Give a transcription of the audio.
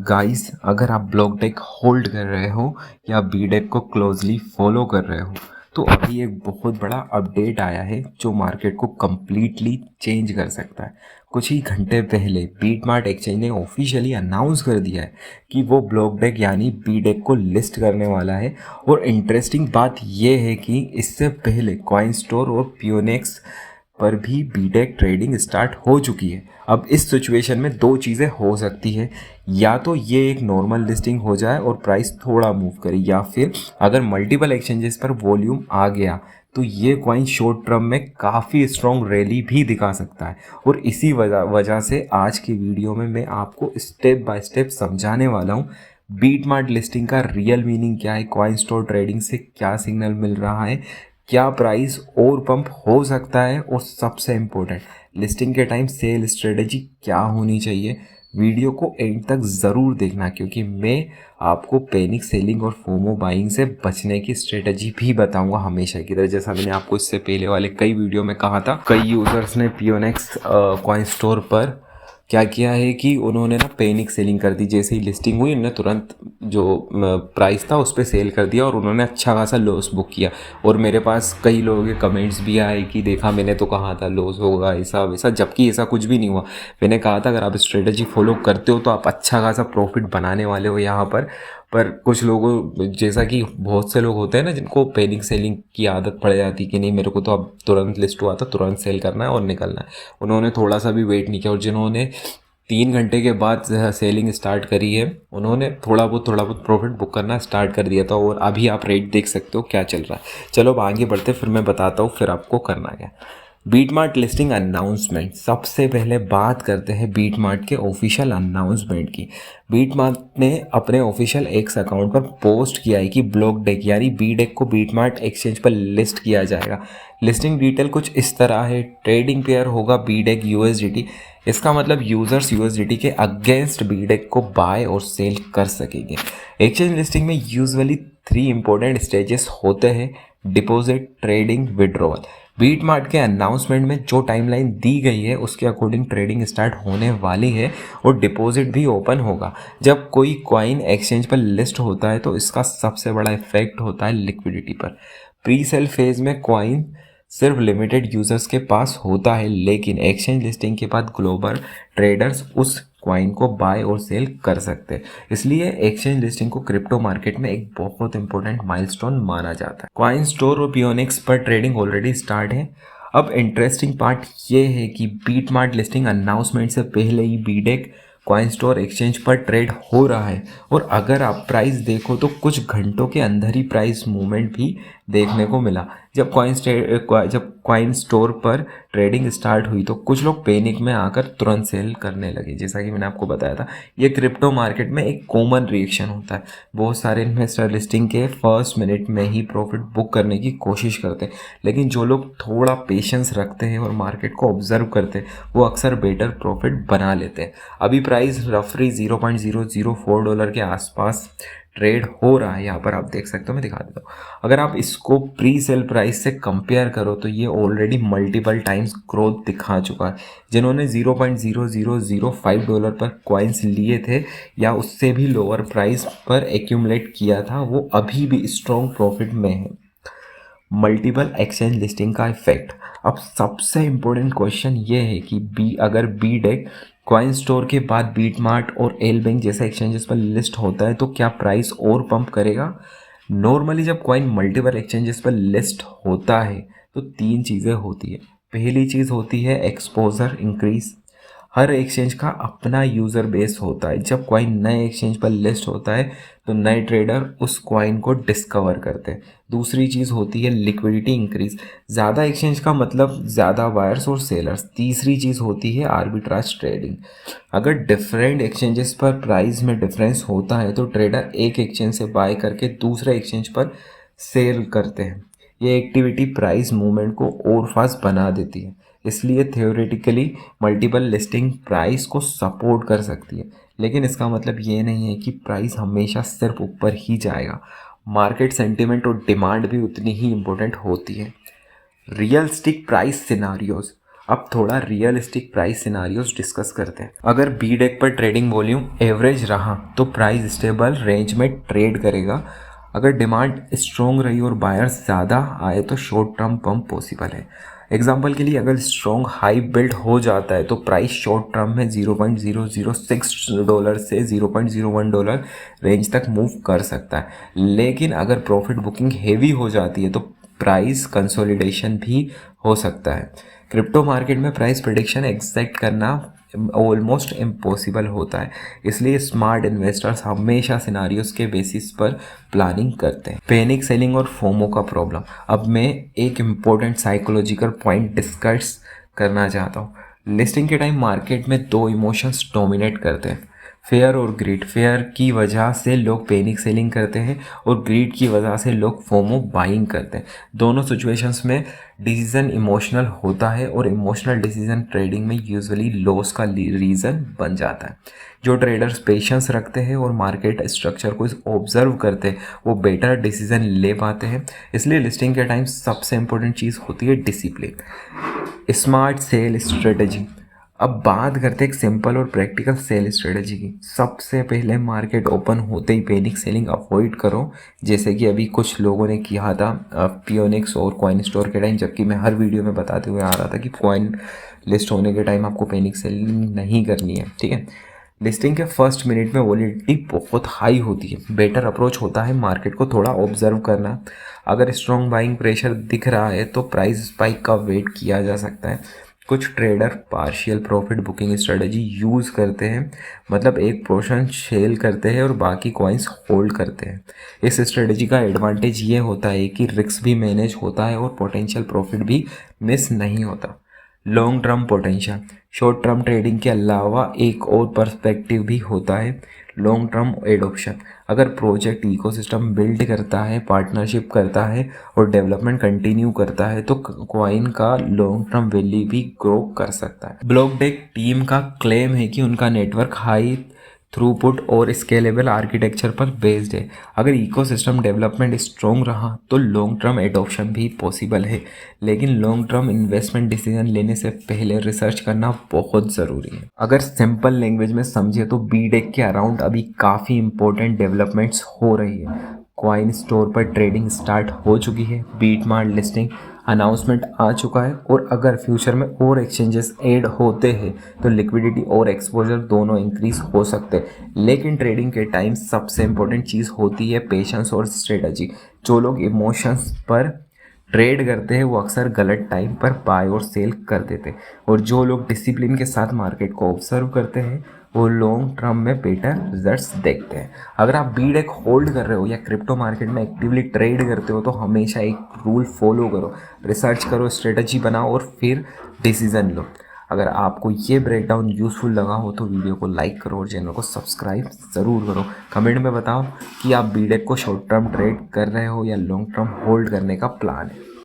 Guys, अगर आप block deck hold कर रहे हो या बी डेक को क्लोजली फॉलो कर रहे हो तो अभी एक बहुत बड़ा अपडेट आया है जो मार्केट को कम्प्लीटली चेंज कर सकता है। कुछ ही घंटे पहले बीटमार्ट एक्सचेंज ने ऑफिशियली अनाउंस कर दिया है कि वो ब्लॉक डेक यानी बी डेक को लिस्ट करने वाला है। और इंटरेस्टिंग बात यह है कि इससे पहले कॉइन स्टोर और पियोनेक्स पर भी बीटेक ट्रेडिंग स्टार्ट हो चुकी है। अब इस सिचुएशन में दो चीज़ें हो सकती है, या तो ये एक नॉर्मल लिस्टिंग हो जाए और प्राइस थोड़ा मूव करे, या फिर अगर मल्टीपल एक्सचेंजेस पर वॉल्यूम आ गया तो ये कॉइन शॉर्ट टर्म में काफ़ी स्ट्रॉन्ग रैली भी दिखा सकता है। और इसी वजह से आज की वीडियो में मैं आपको स्टेप बाय स्टेप समझाने वाला हूँ बीटमार्ट लिस्टिंग का रियल मीनिंग क्या है, कॉइन स्टोर ट्रेडिंग से क्या सिग्नल मिल रहा है, क्या प्राइस और पंप हो सकता है, और सबसे इम्पोर्टेंट लिस्टिंग के टाइम सेल स्ट्रेटजी क्या होनी चाहिए। वीडियो को एंड तक ज़रूर देखना क्योंकि मैं आपको पैनिक सेलिंग और फोमो बाइंग से बचने की स्ट्रेटजी भी बताऊंगा हमेशा की तरह। जैसा मैंने आपको इससे पहले वाले कई वीडियो में कहा था, कई यूज़र्स ने पियोनेक्स कॉइन स्टोर पर क्या किया है कि उन्होंने ना पैनिक सेलिंग कर दी। जैसे ही लिस्टिंग हुई उन्होंने तुरंत जो प्राइस था उस पर सेल कर दिया और उन्होंने अच्छा खासा लॉस बुक किया। और मेरे पास कई लोगों के कमेंट्स भी आए कि देखा मैंने तो कहा था लॉस होगा ऐसा वैसा, जबकि ऐसा कुछ भी नहीं हुआ। मैंने कहा था अगर आप स्ट्रेटजी फॉलो करते हो तो आप अच्छा खासा प्रॉफिट बनाने वाले हो यहाँ पर कुछ लोगों जैसा कि बहुत से लोग होते हैं ना जिनको पैनिक सेलिंग की आदत पड़ जाती है कि नहीं मेरे को तो अब तुरंत लिस्ट हुआ था तुरंत सेल करना है और निकलना है, उन्होंने थोड़ा सा भी वेट नहीं किया। और जिन्होंने 3 घंटे के बाद सेलिंग स्टार्ट करी है उन्होंने थोड़ा बहुत प्रॉफिट बुक करना स्टार्ट कर दिया था। और अभी आप रेट देख सकते हो क्या चल रहा है। चलो अब आगे बढ़ते फिर मैं बताता हूँ फिर आपको करना क्या। बीटमार्ट लिस्टिंग अनाउंसमेंट, सबसे पहले बात करते हैं बीटमार्ट के ऑफिशियल अनाउंसमेंट की। बीटमार्ट ने अपने ऑफिशियल एक्स अकाउंट पर पोस्ट किया है कि ब्लॉक डेक यानी बी डेक को बीटमार्ट एक्सचेंज पर लिस्ट किया जाएगा। लिस्टिंग डिटेल कुछ इस तरह है, ट्रेडिंग पेयर होगा बी डेक यूएसडीटी। इसका मतलब यूजर्स यूएसडीटी के अगेंस्ट बी डेक को बाय और सेल कर सकेंगे। एक्सचेंज लिस्टिंग में यूजुअली 3 इंपॉर्टेंट स्टेजेस होते हैं, डिपॉजिट, ट्रेडिंग, विड्रॉवल। बीटमार्ट के अनाउंसमेंट में जो टाइमलाइन दी गई है उसके अकॉर्डिंग ट्रेडिंग स्टार्ट होने वाली है और डिपॉजिट भी ओपन होगा। जब कोई कॉइन एक्सचेंज पर लिस्ट होता है तो इसका सबसे बड़ा इफेक्ट होता है लिक्विडिटी पर। प्री सेल फेज में कॉइन सिर्फ लिमिटेड यूजर्स के पास होता है, लेकिन एक्सचेंज लिस्टिंग के बाद ग्लोबल ट्रेडर्स उस कॉइन को बाय और सेल कर सकते हैं। इसलिए एक्सचेंज लिस्टिंग को क्रिप्टो मार्केट में एक बहुत इंपॉर्टेंट माइलस्टोन माना जाता है। कॉइन स्टोर और पियोनिक्स पर ट्रेडिंग ऑलरेडी स्टार्ट है। अब इंटरेस्टिंग पार्ट ये है कि बीटमार्ट लिस्टिंग अनाउंसमेंट से पहले ही बीडेक कॉइन स्टोर एक्सचेंज पर ट्रेड हो रहा है। और अगर आप प्राइस देखो तो कुछ घंटों के अंदर ही प्राइस मूवमेंट भी देखने को मिला। जब कॉइन स्टोर पर ट्रेडिंग स्टार्ट हुई तो कुछ लोग पैनिक में आकर तुरंत सेल करने लगे। जैसा कि मैंने आपको बताया था, ये क्रिप्टो मार्केट में एक कॉमन रिएक्शन होता है। बहुत सारे इन्वेस्टर लिस्टिंग के फर्स्ट मिनट में ही प्रॉफिट बुक करने की कोशिश करते हैं, लेकिन जो लोग थोड़ा पेशेंस रखते हैं और मार्केट को ऑब्जर्व करते हैं वो अक्सर बेटर प्रॉफिट बना लेते हैं। अभी प्राइस रफली $0.004 के आसपास ट्रेड हो रहा है। यहाँ पर आप देख सकते हो, मैं दिखा देता हूँ। अगर आप इसको प्री सेल प्राइस से कंपेयर करो तो ये ऑलरेडी मल्टीपल टाइम्स ग्रोथ दिखा चुका है। जिन्होंने $0.0005 पर कॉइन्स लिए थे या उससे भी लोअर प्राइस पर एक्यूमुलेट किया था वो अभी भी स्ट्रॉन्ग प्रॉफिट में है। मल्टीपल एक्सचेंज लिस्टिंग का इफेक्ट। अब सबसे इम्पोर्टेंट क्वेश्चन ये है कि अगर बी डेक कॉइन स्टोर के बाद बीटमार्ट और एल बैंक जैसे एक्सचेंजेस पर लिस्ट होता है तो क्या प्राइस और पंप करेगा। नॉर्मली जब कॉइन मल्टीपल एक्सचेंजेस पर लिस्ट होता है तो 3 चीज़ें होती है। पहली चीज़ होती है एक्सपोजर इंक्रीज। हर एक्सचेंज का अपना यूज़र बेस होता है। जब कॉइन नए एक्सचेंज पर लिस्ट होता है तो नए ट्रेडर उस कॉइन को डिस्कवर करते हैं। दूसरी चीज़ होती है लिक्विडिटी इंक्रीज। ज़्यादा एक्सचेंज का मतलब ज़्यादा बायर्स और सेलर्स। तीसरी चीज़ होती है आर्बिट्राज ट्रेडिंग। अगर डिफरेंट एक्सचेंजेस पर प्राइस में डिफरेंस होता है तो ट्रेडर एक एक्सचेंज से बाय करके दूसरे एक्सचेंज पर सेल करते हैं। ये एक्टिविटी प्राइस मूवमेंट को और फास्ट बना देती है। इसलिए थ्योरेटिकली मल्टीपल लिस्टिंग प्राइस को सपोर्ट कर सकती है, लेकिन इसका मतलब ये नहीं है कि प्राइस हमेशा सिर्फ ऊपर ही जाएगा। मार्केट सेंटिमेंट और डिमांड भी उतनी ही इम्पोर्टेंट होती है। Realistic price scenarios. अब थोड़ा रियलिस्टिक प्राइस सिनारियोस डिस्कस करते हैं। अगर बीडेक पर ट्रेडिंग वॉल्यूम एवरेज रहा तो प्राइस स्टेबल रेंज में ट्रेड करेगा। अगर डिमांड स्ट्रॉन्ग रही और बायर्स ज़्यादा आए तो शॉर्ट टर्म पंप पॉसिबल है। एग्जाम्पल के लिए अगर स्ट्रॉन्ग हाई बिल्ड हो जाता है तो प्राइस शॉर्ट टर्म में $0.006 से $0.01 रेंज तक मूव कर सकता है। लेकिन अगर प्रॉफिट बुकिंग हेवी हो जाती है तो प्राइस कंसोलिडेशन भी हो सकता है। क्रिप्टो मार्केट में प्राइस प्रिडिक्शन एग्जैक्ट करना ऑलमोस्ट इम्पॉसिबल होता है, इसलिए स्मार्ट इन्वेस्टर्स हमेशा सिनारियोस के बेसिस पर प्लानिंग करते हैं। पैनिक सेलिंग और फोमो का प्रॉब्लम। अब मैं एक इम्पोर्टेंट साइकोलॉजिकल पॉइंट डिस्कस करना चाहता हूँ। लिस्टिंग के टाइम मार्केट में दो इमोशंस डोमिनेट करते हैं, फेयर और ग्रीड। फेयर की वजह से लोग पैनिक सेलिंग करते हैं और ग्रीड की वजह से लोग फोमो बाइंग करते हैं। दोनों सिचुएशंस में डिसीजन इमोशनल होता है और इमोशनल डिसीजन ट्रेडिंग में यूजुअली लॉस का रीज़न बन जाता है। जो ट्रेडर्स पेशेंस रखते हैं और मार्केट स्ट्रक्चर को ऑब्जर्व करते हैं वो बेटर डिसीजन ले पाते हैं। इसलिए लिस्टिंग के टाइम सबसे इम्पोर्टेंट चीज़ होती है डिसिप्लिन। Smart cell strategy. अब बात करते हैं एक सिंपल और प्रैक्टिकल सेल स्ट्रेटजी की। सबसे पहले मार्केट ओपन होते ही पैनिक सेलिंग अवॉइड करो, जैसे कि अभी कुछ लोगों ने किया था पियोनिक्स और कॉइन स्टोर के टाइम, जबकि मैं हर वीडियो में बताते हुए आ रहा था कि कॉइन लिस्ट होने के टाइम आपको पैनिक सेलिंग नहीं करनी है, ठीक है। लिस्टिंग के फर्स्ट मिनट में वॉलेटिलिटी बहुत हाई होती है। बेटर अप्रोच होता है मार्केट को थोड़ा ऑब्जर्व करना। अगर स्ट्रॉन्ग बाइंग प्रेशर दिख रहा है तो प्राइस स्पाइक का वेट किया जा सकता है। कुछ trader partial profit booking strategy use करते हैं, मतलब एक पोर्शन सेल करते हैं और बाकी कॉइन्स होल्ड करते हैं। इस स्ट्रेटजी का एडवांटेज ये होता है कि रिस्क भी मैनेज होता है और पोटेंशियल प्रॉफिट भी मिस नहीं होता। Long term potential. Short term trading के अलावा एक और पर्सपेक्टिव भी होता है, लॉन्ग टर्म एडॉप्शन। अगर प्रोजेक्ट इकोसिस्टम बिल्ड करता है, पार्टनरशिप करता है और डेवलपमेंट कंटिन्यू करता है तो कॉइन का लॉन्ग टर्म वैल्यू भी ग्रो कर सकता है। ब्लॉकडेक टीम का क्लेम है कि उनका नेटवर्क हाई थ्रूपुट और स्केलेबल आर्किटेक्चर पर बेस्ड है। अगर इकोसिस्टम डेवलपमेंट स्ट्रॉन्ग रहा तो लॉन्ग टर्म एडॉप्शन भी पॉसिबल है, लेकिन लॉन्ग टर्म इन्वेस्टमेंट डिसीजन लेने से पहले रिसर्च करना बहुत ज़रूरी है। अगर सिंपल लैंग्वेज में समझे तो बीडेक के अराउंड अभी काफ़ी इंपॉर्टेंट डेवलपमेंट्स हो रही है। कॉइन स्टोर पर ट्रेडिंग स्टार्ट हो चुकी है, बीटमार्ट लिस्टिंग अनाउंसमेंट आ चुका है और अगर फ्यूचर में और एक्सचेंजेस ऐड होते हैं तो लिक्विडिटी और एक्सपोजर दोनों इंक्रीज हो सकते हैं। लेकिन ट्रेडिंग के टाइम सबसे इंपॉर्टेंट चीज़ होती है पेशेंस और स्ट्रेटजी। जो लोग इमोशंस पर ट्रेड करते हैं वो अक्सर गलत टाइम पर बाय और सेल कर देते हैं, और जो लोग डिसिप्लिन के साथ मार्केट को ऑब्जर्व करते हैं वो लॉन्ग टर्म में बेटर रिजल्ट्स देखते हैं। अगर आप बीडेक होल्ड कर रहे हो या क्रिप्टो मार्केट में एक्टिवली ट्रेड करते हो तो हमेशा एक रूल फॉलो करो, रिसर्च करो, स्ट्रेटजी बनाओ और फिर डिसीजन लो। अगर आपको ये ब्रेकडाउन यूज़फुल लगा हो तो वीडियो को लाइक करो और चैनल को सब्सक्राइब ज़रूर करो। कमेंट में बताओ कि आप बीडेक को शॉर्ट टर्म ट्रेड कर रहे हो या लॉन्ग टर्म होल्ड करने का प्लान है।